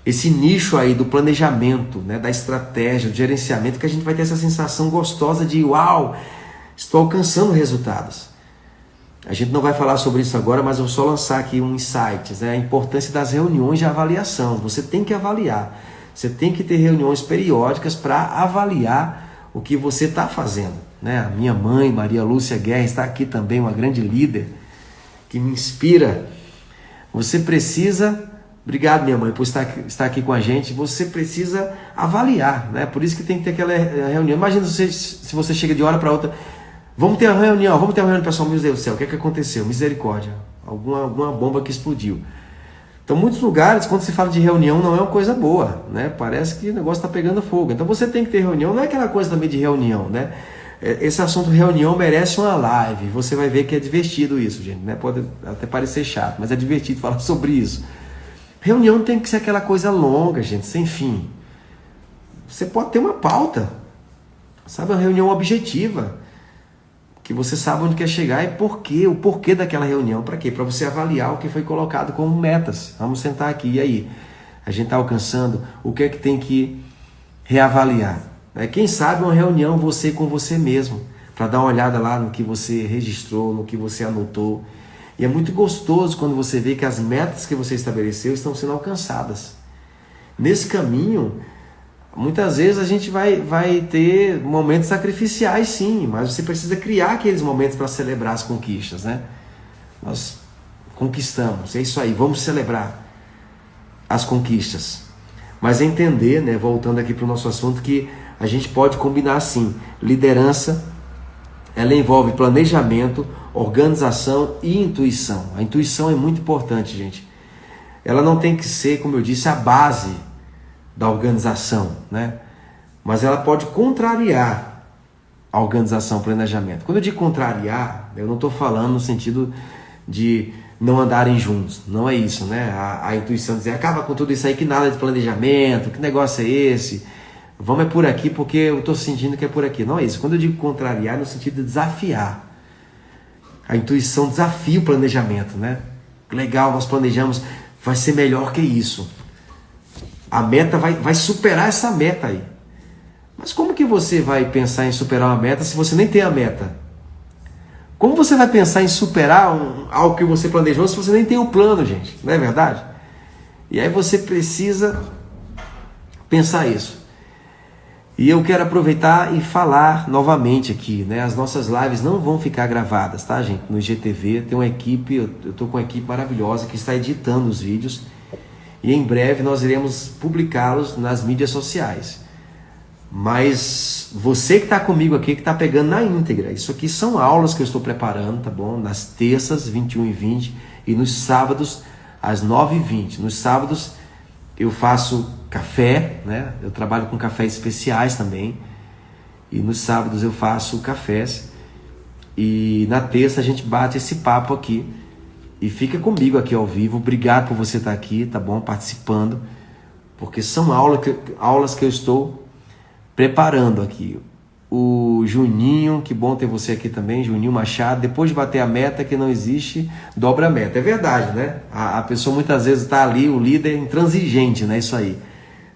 esse nicho aí do planejamento, né, da estratégia, do gerenciamento, que a gente vai ter essa sensação gostosa de uau, estou alcançando resultados. A gente não vai falar sobre isso agora, mas eu vou só lançar aqui um insight, né, a importância das reuniões de avaliação. Você tem que avaliar, você tem que ter reuniões periódicas para avaliar o que você está fazendo. Né? A minha mãe, Maria Lúcia Guerra, está aqui também, uma grande líder que me inspira. Você precisa, obrigado minha mãe por estar aqui com a gente, você precisa avaliar, né? Por isso que tem que ter aquela reunião. Imagina se você chega de hora para outra, vamos ter uma reunião pessoal, meu Deus do céu, o que aconteceu? Misericórdia, alguma bomba que explodiu. Então, muitos lugares, quando se fala de reunião, não é uma coisa boa, né? Parece que o negócio está pegando fogo. Então, você tem que ter reunião, não é aquela coisa também de reunião, né? Esse assunto reunião merece uma live, você vai ver que é divertido isso, gente, né? Pode até parecer chato, mas é divertido falar sobre isso. Reunião tem que ser aquela coisa longa, gente, sem fim. Você pode ter uma pauta, sabe? Uma reunião objetiva, que você sabe onde quer chegar e o porquê daquela reunião. Para quê? Para você avaliar o que foi colocado como metas. Vamos sentar aqui, e aí? A gente está alcançando, o que é que tem que reavaliar? Quem sabe uma reunião você com você mesmo, para dar uma olhada lá no que você registrou, no que você anotou. E é muito gostoso quando você vê que as metas que você estabeleceu estão sendo alcançadas. Nesse caminho, muitas vezes a gente vai ter momentos sacrificiais, sim, mas você precisa criar aqueles momentos para celebrar as conquistas, né? Nós conquistamos, é isso aí, vamos celebrar as conquistas. Mas entender, né, voltando aqui para o nosso assunto, que a gente pode combinar assim, liderança, ela envolve planejamento, organização e intuição. A intuição é muito importante, gente. Ela não tem que ser, como eu disse, a base da organização, né? Mas ela pode contrariar a organização, o planejamento. Quando eu digo contrariar, eu não estou falando no sentido de não andarem juntos, não é isso, né? A intuição dizer, acaba com tudo isso aí, que nada de planejamento, que negócio é esse? Vamos por aqui porque eu estou sentindo que é por aqui. Não é isso. Quando eu digo contrariar, é no sentido de desafiar. A intuição desafia o planejamento, né? Legal, nós planejamos, vai ser melhor que isso. A meta vai superar essa meta aí. Mas como que você vai pensar em superar uma meta se você nem tem a meta? Como você vai pensar em superar algo que você planejou se você nem tem o plano, gente? Não é verdade? E aí você precisa pensar isso. E eu quero aproveitar e falar novamente aqui, né? As nossas lives não vão ficar gravadas, tá, gente? No IGTV tem uma equipe, eu estou com uma equipe maravilhosa que está editando os vídeos e em breve nós iremos publicá-los nas mídias sociais. Mas você que está comigo aqui, que está pegando na íntegra, isso aqui são aulas que eu estou preparando, tá bom? Nas terças, 21h20 e nos sábados, às 9h20. Nos sábados eu faço café, né? Eu trabalho com cafés especiais também. E nos sábados eu faço cafés. E na terça a gente bate esse papo aqui. E fica comigo aqui ao vivo. Obrigado por você estar aqui, tá bom? Participando. Porque são aulas que eu estou preparando aqui. O Juninho, que bom ter você aqui também, Juninho Machado. Depois de bater a meta que não existe, dobra a meta. É verdade, né? A pessoa muitas vezes está ali, o líder intransigente, né? Isso aí.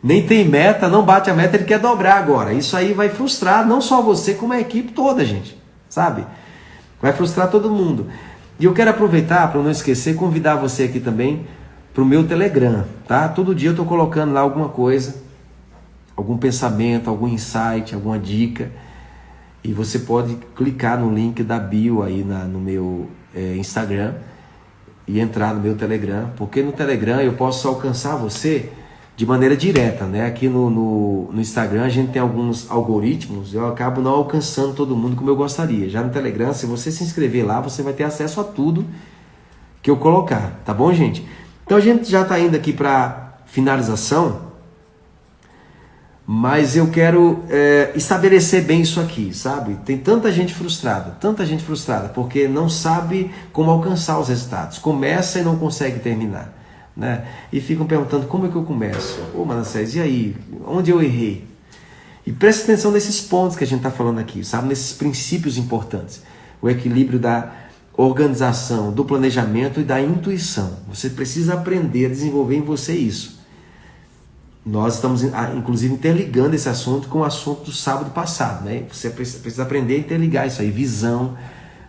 Nem tem meta, não bate a meta, ele quer dobrar agora. Isso aí vai frustrar não só você, como a equipe toda, gente. Sabe? Vai frustrar todo mundo. E eu quero aproveitar, para não esquecer, convidar você aqui também para o meu Telegram, tá? Todo dia eu estou colocando lá alguma coisa, algum pensamento, algum insight, alguma dica. E você pode clicar no link da bio aí no meu Instagram e entrar no meu Telegram. Porque no Telegram eu posso alcançar você de maneira direta, né? Aqui no Instagram a gente tem alguns algoritmos, eu acabo não alcançando todo mundo como eu gostaria. Já no Telegram, se você se inscrever lá, você vai ter acesso a tudo que eu colocar, tá bom, gente? Então a gente já está indo aqui para finalização, mas eu quero estabelecer bem isso aqui, sabe? Tem tanta gente frustrada, porque não sabe como alcançar os resultados. Começa e não consegue terminar, né? E ficam perguntando, como é que eu começo? Ô, Manassés, e aí? Onde eu errei? E preste atenção nesses pontos que a gente está falando aqui, sabe? Nesses princípios importantes. O equilíbrio da organização, do planejamento e da intuição. Você precisa aprender a desenvolver em você isso. Nós estamos, inclusive, interligando esse assunto com o assunto do sábado passado, né? Você precisa aprender a interligar isso aí, visão,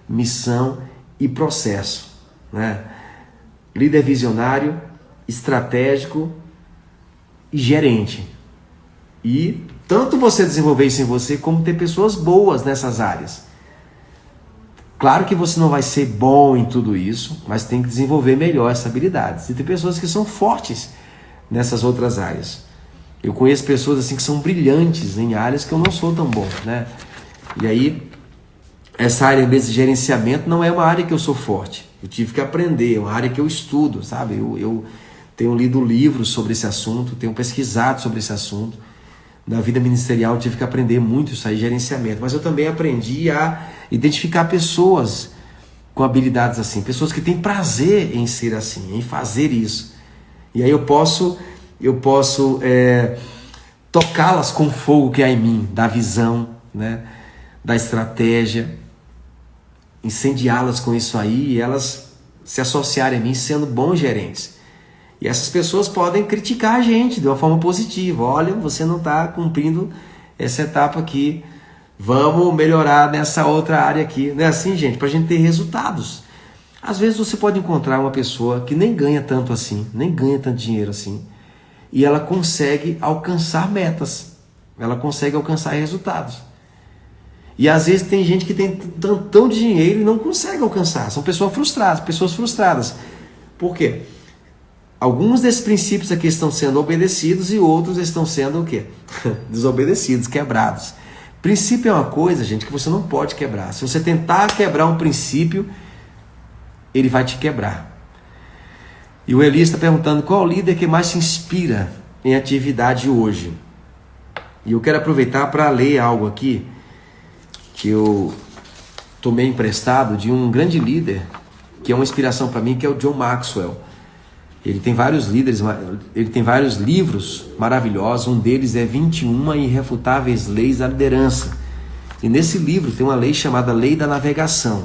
missão e processo, né? Líder visionário, estratégico e gerente. E tanto você desenvolver isso em você, como ter pessoas boas nessas áreas. Claro que você não vai ser bom em tudo isso, mas tem que desenvolver melhor essas habilidades. E tem pessoas que são fortes nessas outras áreas. Eu conheço pessoas assim que são brilhantes em áreas que eu não sou tão bom, né? E aí, essa área de gerenciamento não é uma área que eu sou forte. Eu tive que aprender, é uma área que eu estudo, sabe? Eu tenho lido livros sobre esse assunto, tenho pesquisado sobre esse assunto. Na vida ministerial eu tive que aprender muito isso aí, gerenciamento. Mas eu também aprendi a identificar pessoas com habilidades assim, pessoas que têm prazer em ser assim, em fazer isso. E aí eu posso tocá-las com o fogo que há em mim, da visão, né, da estratégia, incendiá-las com isso aí e elas se associarem a mim sendo bons gerentes. E essas pessoas podem criticar a gente de uma forma positiva. Olha, você não está cumprindo essa etapa aqui. Vamos melhorar nessa outra área aqui. Não é assim, gente? Para a gente ter resultados. Às vezes você pode encontrar uma pessoa que nem ganha tanto assim, nem ganha tanto dinheiro assim, e ela consegue alcançar metas. Ela consegue alcançar resultados. E às vezes tem gente que tem tantão de dinheiro e não consegue alcançar. São pessoas frustradas. Por quê? Alguns desses princípios aqui estão sendo obedecidos e outros estão sendo o quê? Desobedecidos, quebrados. Princípio é uma coisa, gente, que você não pode quebrar. Se você tentar quebrar um princípio, ele vai te quebrar. E o Eli está perguntando qual líder que mais se inspira em atividade hoje. E eu quero aproveitar para ler algo aqui que eu tomei emprestado de um grande líder, que é uma inspiração para mim, que é o John Maxwell. Ele tem vários livros maravilhosos, um deles é 21 Irrefutáveis Leis da Liderança. E nesse livro tem uma lei chamada Lei da Navegação.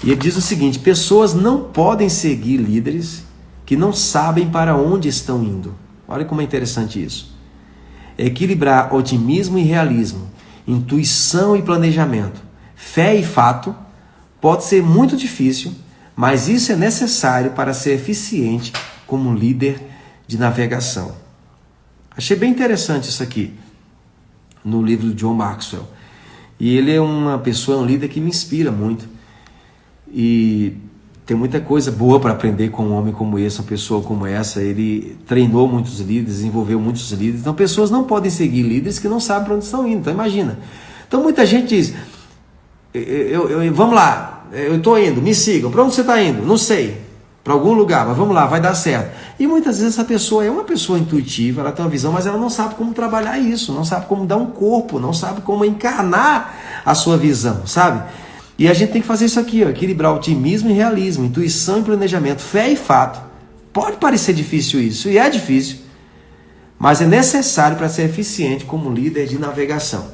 E ele diz o seguinte: pessoas não podem seguir líderes que não sabem para onde estão indo. Olha como é interessante isso. Equilibrar otimismo e realismo, intuição e planejamento, fé e fato pode ser muito difícil, mas isso é necessário para ser eficiente como líder de navegação. Achei bem interessante isso aqui no livro do John Maxwell. E ele é uma pessoa, um líder que me inspira muito. E tem muita coisa boa para aprender com um homem como esse, uma pessoa como essa. Ele treinou muitos líderes, desenvolveu muitos líderes. Então pessoas não podem seguir líderes que não sabem para onde estão indo. Então imagina. Então muita gente diz, vamos lá, eu estou indo, me sigam. Para onde você está indo? Não sei. Para algum lugar, mas vamos lá, vai dar certo. E muitas vezes essa pessoa é uma pessoa intuitiva, ela tem uma visão, mas ela não sabe como trabalhar isso, não sabe como dar um corpo, não sabe como encarnar a sua visão, sabe? E a gente tem que fazer isso aqui, ó, equilibrar otimismo e realismo, intuição e planejamento, fé e fato. Pode parecer difícil isso, e é difícil, mas é necessário para ser eficiente como líder de navegação.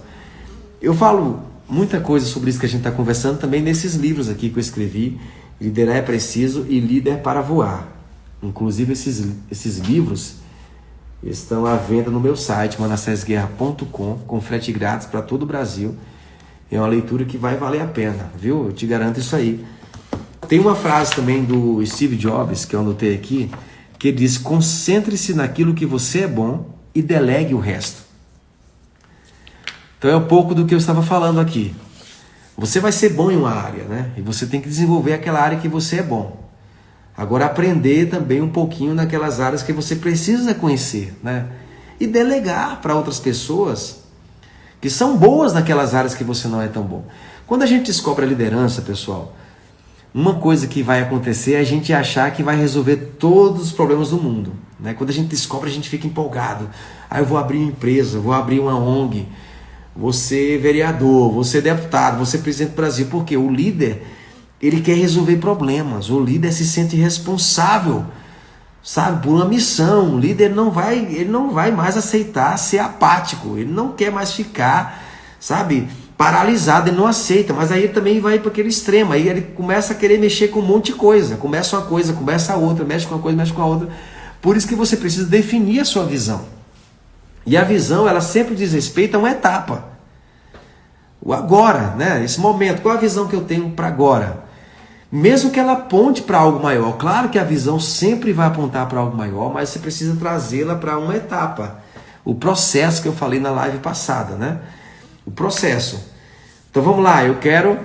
Eu falo muita coisa sobre isso que a gente está conversando também nesses livros aqui que eu escrevi, Liderar é Preciso e Líder para Voar. Inclusive esses livros estão à venda no meu site, manassesguerra.com, com frete grátis para todo o Brasil. É uma leitura que vai valer a pena, viu? Eu te garanto isso aí. Tem uma frase também do Steve Jobs, que eu anotei aqui, que ele diz: concentre-se naquilo que você é bom e delegue o resto. Então é um pouco do que eu estava falando aqui. Você vai ser bom em uma área, né? E você tem que desenvolver aquela área que você é bom. Agora aprender também um pouquinho naquelas áreas que você precisa conhecer, né? E delegar para outras pessoas que são boas naquelas áreas que você não é tão bom. Quando a gente descobre a liderança, pessoal, uma coisa que vai acontecer é a gente achar que vai resolver todos os problemas do mundo, né? Quando a gente descobre, a gente fica empolgado. Aí eu vou abrir uma empresa, vou abrir uma ONG, vou ser vereador, vou ser deputado, vou ser presidente do Brasil. Porque o líder, ele quer resolver problemas. O líder se sente responsável, sabe, por uma missão. O líder ele não vai mais aceitar ser apático. Ele não quer mais ficar, sabe, paralisado. Ele não aceita. Mas aí ele também vai para aquele extremo. Aí ele começa a querer mexer com um monte de coisa. Começa uma coisa, começa a outra, mexe com uma coisa, mexe com a outra. Por isso que você precisa definir a sua visão. E a visão, ela sempre diz respeito a uma etapa. O agora, né? Esse momento. Qual a visão que eu tenho para agora? Mesmo que ela aponte para algo maior. Claro que a visão sempre vai apontar para algo maior, mas você precisa trazê-la para uma etapa. O processo que eu falei na live passada, né? O processo. Então vamos lá, eu quero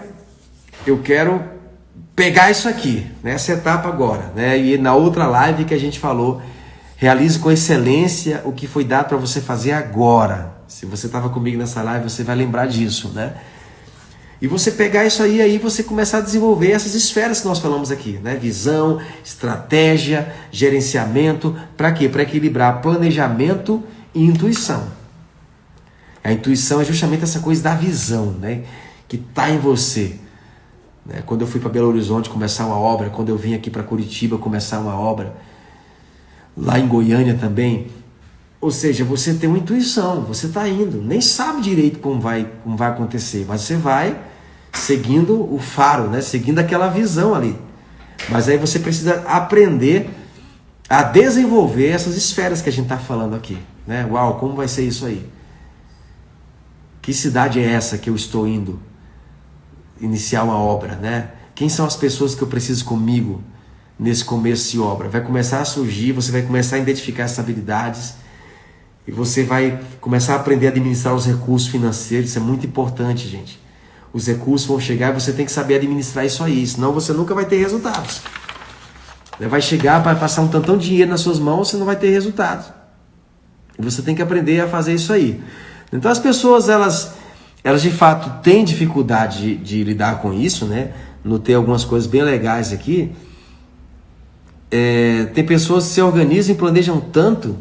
pegar isso aqui, nessa etapa agora, né? E na outra live que a gente falou, realize com excelência o que foi dado para você fazer agora. Se você estava comigo nessa live, você vai lembrar disso, né? E você pegar isso aí você começar a desenvolver essas esferas que nós falamos aqui, né? Visão, estratégia, gerenciamento. Para quê? Para equilibrar planejamento e intuição. A intuição é justamente essa coisa da visão, né? Que está em você. Quando eu fui para Belo Horizonte começar uma obra, quando eu vim aqui para Curitiba começar uma obra, lá em Goiânia também. Ou seja, você tem uma intuição, você está indo, nem sabe direito como vai acontecer, mas você vai seguindo o faro, né? Seguindo aquela visão ali. Mas aí você precisa aprender a desenvolver essas esferas que a gente está falando aqui, né? Uau, como vai ser isso aí? Que cidade é essa que eu estou indo iniciar uma obra, né? Quem são as pessoas que eu preciso comigo nesse começo de obra? Vai começar a surgir, você vai começar a identificar essas habilidades e você vai começar a aprender a administrar os recursos financeiros. Isso é muito importante, gente. Os recursos vão chegar e você tem que saber administrar isso aí, senão você nunca vai ter resultados. Vai chegar, vai passar um tantão de dinheiro nas suas mãos, você não vai ter resultados. E você tem que aprender a fazer isso aí. Então as pessoas, elas de fato têm dificuldade de lidar com isso, né? Notei algumas coisas bem legais aqui. Tem pessoas que se organizam e planejam tanto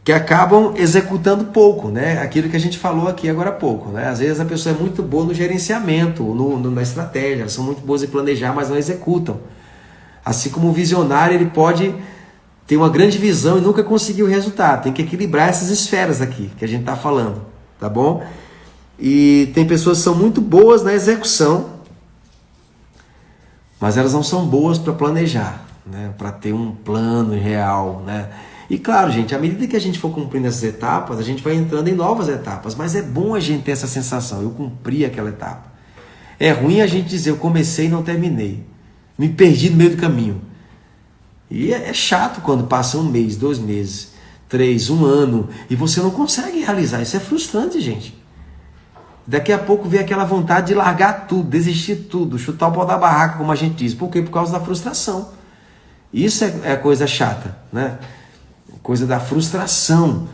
que acabam executando pouco, né? Aquilo que a gente falou aqui agora há pouco, né? Às vezes a pessoa é muito boa no gerenciamento, na estratégia, elas são muito boas em planejar, mas não executam. Assim como o visionário, ele pode ter uma grande visão e nunca conseguir o resultado. Tem que equilibrar essas esferas aqui que a gente está falando, tá bom? E tem pessoas que são muito boas na execução, mas elas não são boas para planejar, né? Para ter um plano real, né? E claro, gente, à medida que a gente for cumprindo essas etapas, a gente vai entrando em novas etapas, mas é bom a gente ter essa sensação, eu cumpri aquela etapa. É ruim a gente dizer, eu comecei e não terminei, me perdi no meio do caminho. E é chato quando passa um mês, 2 meses, 3, 1 ano, e você não consegue realizar. Isso é frustrante, gente. Daqui a pouco vem aquela vontade de largar tudo, desistir de tudo, chutar o pau da barraca, como a gente diz. Por quê? Por causa da frustração. Isso é coisa chata, né? Coisa da frustração.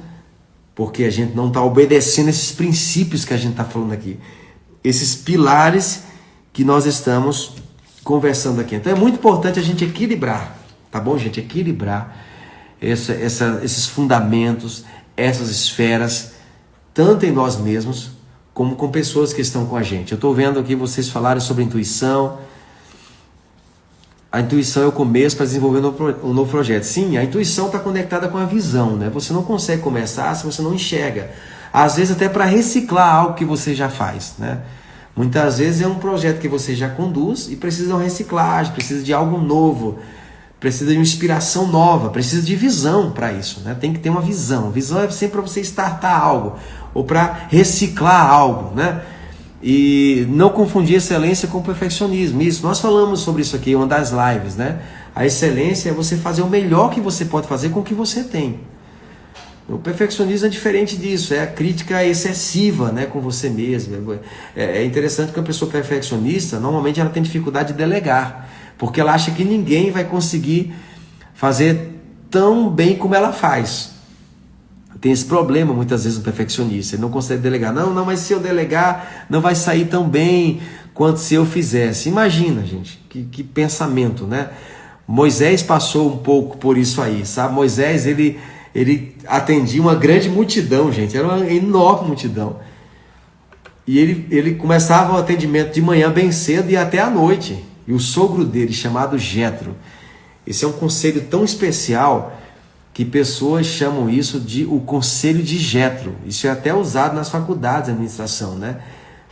Porque a gente não está obedecendo esses princípios que a gente está falando aqui. Esses pilares que nós estamos conversando aqui. Então é muito importante a gente equilibrar. Tá bom, gente? Equilibrar esses fundamentos, essas esferas, tanto em nós mesmos, como com pessoas que estão com a gente. Eu estou vendo aqui vocês falarem sobre intuição. A intuição é o começo para desenvolver um novo projeto. Sim, a intuição está conectada com a visão, né? Você não consegue começar se você não enxerga. Às vezes até para reciclar algo que você já faz, né? Muitas vezes é um projeto que você já conduz e precisa de uma reciclagem, precisa de algo novo, precisa de uma inspiração nova, precisa de visão para isso, né? Tem que ter uma visão. Visão é sempre para você startar algo ou para reciclar algo, né? E não confundir excelência com perfeccionismo. Isso, nós falamos sobre isso aqui em uma das lives, né? A excelência é você fazer o melhor que você pode fazer com o que você tem. O perfeccionismo é diferente disso, é a crítica excessiva, né, com você mesmo. É interessante que uma pessoa perfeccionista, normalmente ela tem dificuldade de delegar, porque ela acha que ninguém vai conseguir fazer tão bem como ela faz. Tem esse problema muitas vezes no perfeccionista, ele não consegue delegar. Não, mas se eu delegar não vai sair tão bem quanto se eu fizesse. Imagina, gente, que pensamento, né? Moisés passou um pouco por isso aí, sabe? Moisés, ele atendia uma grande multidão, gente, era uma enorme multidão. E ele começava o atendimento de manhã bem cedo e até à noite. E o sogro dele, chamado Jetro, esse é um conselho tão especial que pessoas chamam isso de o conselho de Jetro. Isso é até usado nas faculdades de administração, né?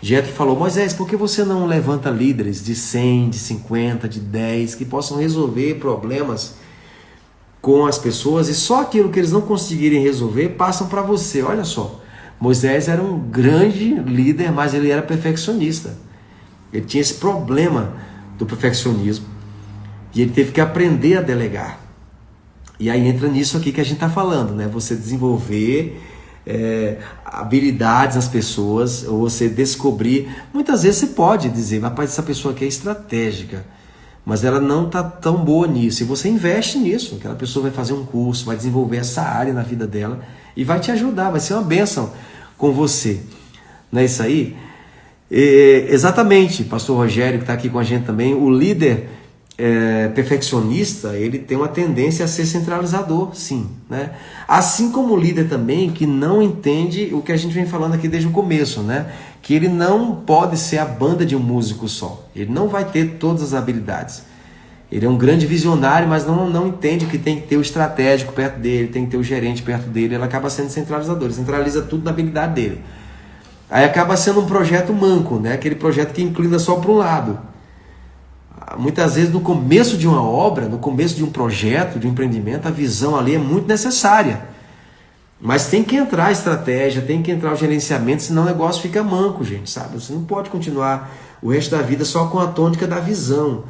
Jetro falou: Moisés, por que você não levanta líderes de 100, de 50, de 10, que possam resolver problemas com as pessoas e só aquilo que eles não conseguirem resolver passam para você? Olha só, Moisés era um grande líder, mas ele era perfeccionista. Ele tinha esse problema do perfeccionismo e ele teve que aprender a delegar. E aí entra nisso aqui que a gente está falando, né? Você desenvolver habilidades nas pessoas, ou você descobrir. Muitas vezes você pode dizer: rapaz, essa pessoa aqui é estratégica, mas ela não está tão boa nisso. E você investe nisso. Aquela pessoa vai fazer um curso, vai desenvolver essa área na vida dela e vai te ajudar, vai ser uma bênção com você. Não é isso aí? Exatamente, pastor Rogério, que está aqui com a gente também. O líder perfeccionista, ele tem uma tendência a ser centralizador, sim, né? Assim como o líder também que não entende o que a gente vem falando aqui desde o começo, né? Que ele não pode ser a banda de um músico só, ele não vai ter todas as habilidades. Ele é um grande visionário, mas não entende que tem que ter o estratégico perto dele, tem que ter o gerente perto dele. Ele acaba sendo centralizador, ele centraliza tudo na habilidade dele. Aí acaba sendo um projeto manco, né? Aquele projeto que inclina só para um lado. Muitas vezes no começo de uma obra, no começo de um projeto, de um empreendimento, a visão ali é muito necessária. Mas tem que entrar a estratégia, tem que entrar o gerenciamento, senão o negócio fica manco, gente, sabe? Você não pode continuar o resto da vida só com a tônica da visão,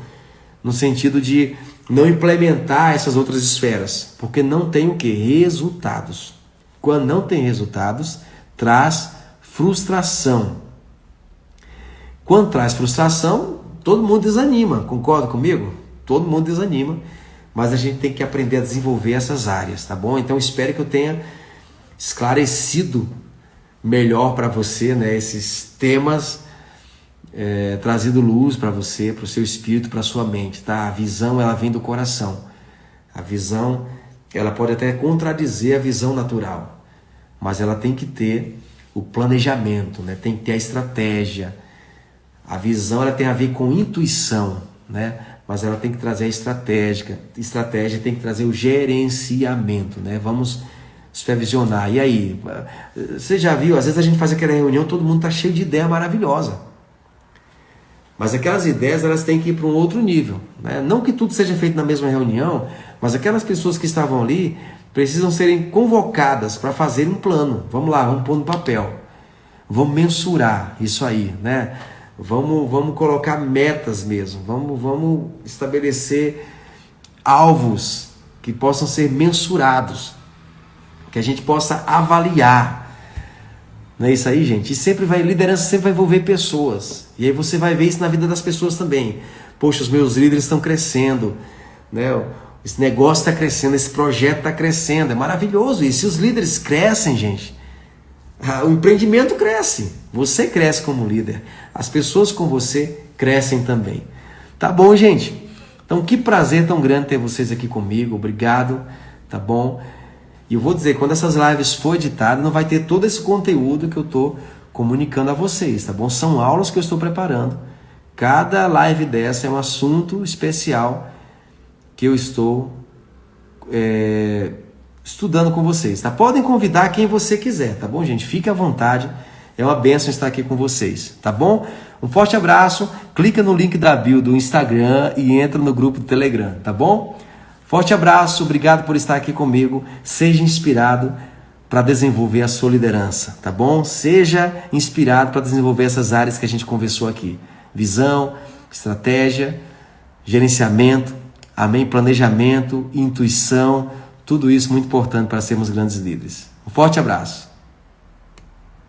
no sentido de não implementar essas outras esferas, porque não tem o quê? Resultados. Quando não tem resultados, traz frustração. Quando traz frustração, todo mundo desanima, concorda comigo? Todo mundo desanima, mas a gente tem que aprender a desenvolver essas áreas, tá bom? Então espero que eu tenha esclarecido melhor para você, né, esses temas, trazido luz para você, para o seu espírito, para a sua mente, tá? A visão, ela vem do coração. A visão, ela pode até contradizer a visão natural, mas ela tem que ter o planejamento, né? Tem que ter a estratégia. A visão, ela tem a ver com intuição, né? Mas ela tem que trazer a estratégia tem que trazer o gerenciamento, né? Vamos supervisionar. E aí, você já viu, às vezes a gente faz aquela reunião, todo mundo está cheio de ideia maravilhosa, mas aquelas ideias, elas têm que ir para um outro nível, né? Não que tudo seja feito na mesma reunião, mas aquelas pessoas que estavam ali precisam serem convocadas para fazer um plano. Vamos lá, vamos pôr no papel, vamos mensurar isso aí, né? Vamos colocar metas mesmo, vamos estabelecer alvos que possam ser mensurados, que a gente possa avaliar. Não é isso aí, gente? E liderança sempre vai envolver pessoas, e aí você vai ver isso na vida das pessoas também. Poxa, os meus líderes estão crescendo, né? Esse negócio está crescendo, esse projeto está crescendo, é maravilhoso. E se os líderes crescem, gente, o empreendimento cresce, você cresce como líder, as pessoas com você crescem também. Tá bom, gente? Então, que prazer tão grande ter vocês aqui comigo, obrigado, tá bom? E eu vou dizer, quando essas lives for editadas, não vai ter todo esse conteúdo que eu estou comunicando a vocês, tá bom? São aulas que eu estou preparando, cada live dessa é um assunto especial que eu estou estudando com vocês, tá? Podem convidar quem você quiser, tá bom, gente? Fique à vontade, é uma bênção estar aqui com vocês, tá bom? Um forte abraço, clica no link da bio do Instagram e entra no grupo do Telegram, tá bom? Forte abraço, obrigado por estar aqui comigo, seja inspirado para desenvolver a sua liderança, tá bom? Seja inspirado para desenvolver essas áreas que a gente conversou aqui, visão, estratégia, gerenciamento, amém? Planejamento, intuição, tudo isso muito importante para sermos grandes líderes. Um forte abraço.